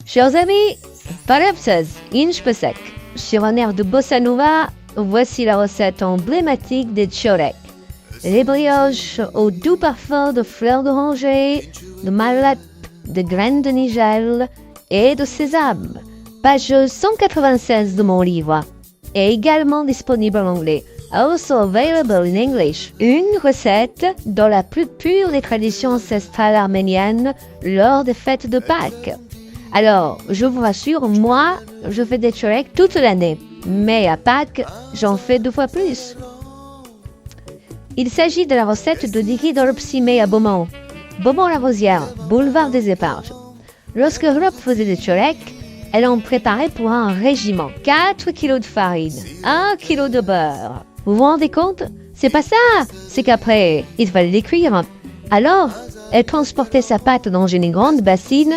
Chers amis, parapsas, inchpesek. Sur un air de bossa nova, voici la recette emblématique des tchorek. Les brioches au doux parfum de fleurs d'oranger, de marlette, de graines de nigel et de sésame. Page 196 de mon livre. Et également disponible en anglais. Also available in English. Une recette dans la plus pure des traditions ancestrales arméniennes lors des fêtes de Pâques. Alors, je vous rassure, moi, je fais des tchorek toute l'année. Mais à Pâques, j'en fais 2 fois plus. Il s'agit de la recette de Niki Dorpsimé à Beaumont. Beaumont-la-Rosière, boulevard des Éparges. Lorsque Rob faisait des tchorek, elle en préparait pour un régiment. 4 kilos de farine, 1 kilo de beurre. Vous vous rendez compte? C'est pas ça! C'est qu'après, il fallait les cuire. Alors, elle transportait sa pâte dans une grande bassine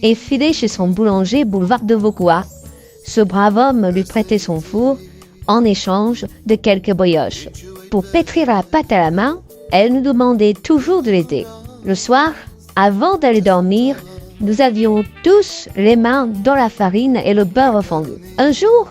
et filait chez son boulanger boulevard de Vauquois. Ce brave homme lui prêtait son four en échange de quelques brioches. Pour pétrir la pâte à la main, elle nous demandait toujours de l'aider. Le soir, avant d'aller dormir, nous avions tous les mains dans la farine et le beurre fondu. Un jour,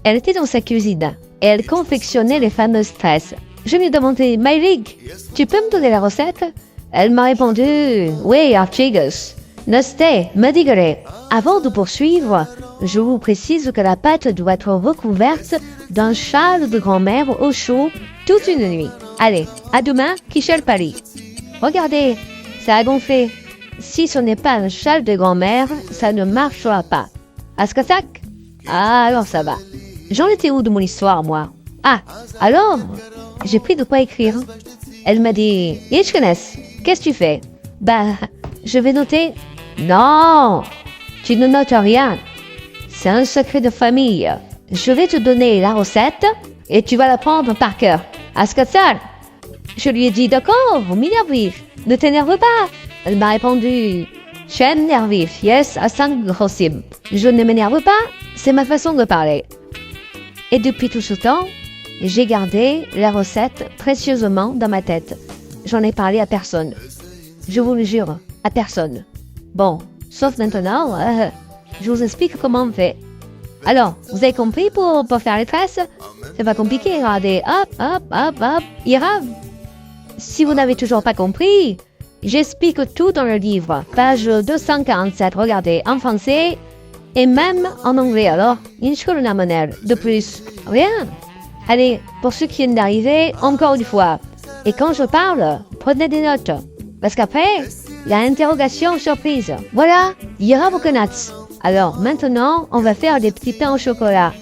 elle était dans sa cuisine et elle confectionnait les fameuses tresses. Je lui ai demandé, Mayrig, tu peux me donner la recette? Elle m'a répondu, oui, Archigas. Neste, me digere. Avant de poursuivre, je vous précise que la pâte doit être recouverte d'un châle de grand-mère au chaud toute une nuit. Allez, à demain, Kichel Paris. Regardez, ça a gonflé. Si ce n'est pas un châle de grand-mère, ça ne marchera pas. Askasak? Ah, alors ça va. J'en étais où de mon histoire, moi? Ah, alors, j'ai pris de quoi écrire. Elle m'a dit, Yishkenes, qu'est-ce que tu fais? Bah, je vais noter. Non, tu ne notes rien. C'est un secret de famille. Je vais te donner la recette et tu vas la prendre par cœur. Askatsar? Je lui ai dit, d'accord, m'énervif, ne t'énerve pas. Elle m'a répondu, j'aime nervif, yes, à 5 grossim. Je ne m'énerve pas, c'est ma façon de parler. Et depuis tout ce temps, j'ai gardé la recette précieusement dans ma tête. J'en ai parlé à personne. Je vous le jure, à personne. Bon, sauf maintenant, je vous explique comment on fait. Alors, vous avez compris pour faire les tresses? C'est pas compliqué, regardez, hop, hop, hop, hop, ira. Si vous n'avez toujours pas compris, j'explique tout dans le livre, page 247, regardez, en français et même en anglais. Alors, de plus, rien. Allez, pour ceux qui viennent d'arriver, encore une fois. Et quand je parle, prenez des notes. Parce qu'après, il y a interrogation surprise. Voilà, il y aura vos nuts. Alors, maintenant, on va faire des petits pains au chocolat.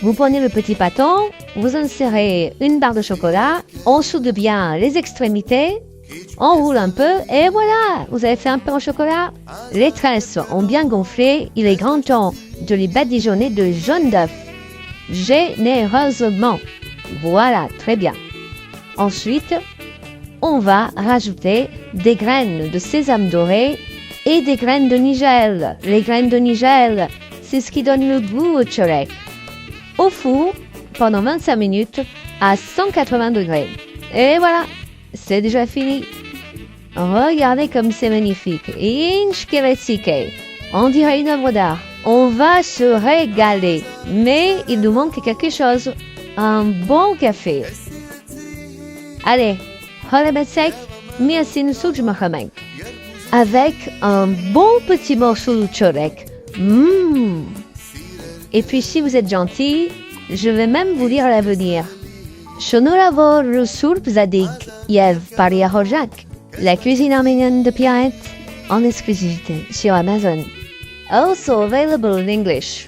Vous prenez le petit bâton, vous insérez une barre de chocolat, on soude bien les extrémités, on roule un peu, et voilà, vous avez fait un pain au chocolat. Les tresses ont bien gonflé, il est grand temps de les badigeonner de jaune d'œuf. Généreusement. Voilà, très bien. Ensuite, on va rajouter des graines de sésame doré et des graines de nigel. Les graines de nigel, c'est ce qui donne le goût au tchorek. Au four, pendant 25 minutes, à 180 degrés. Et voilà, c'est déjà fini. Regardez comme c'est magnifique. On dirait une œuvre d'art. On va se régaler. Mais il nous manque quelque chose. Un bon café. Allez, avec un bon petit morceau de tchorek. Et puis si vous êtes gentil, je vais même vous lire l'avenir. Shonoravor Rusurp Zadig, Yev Paria Horjak, la cuisine arménienne de Pierrette, en exclusivité sur Amazon. Also available in English.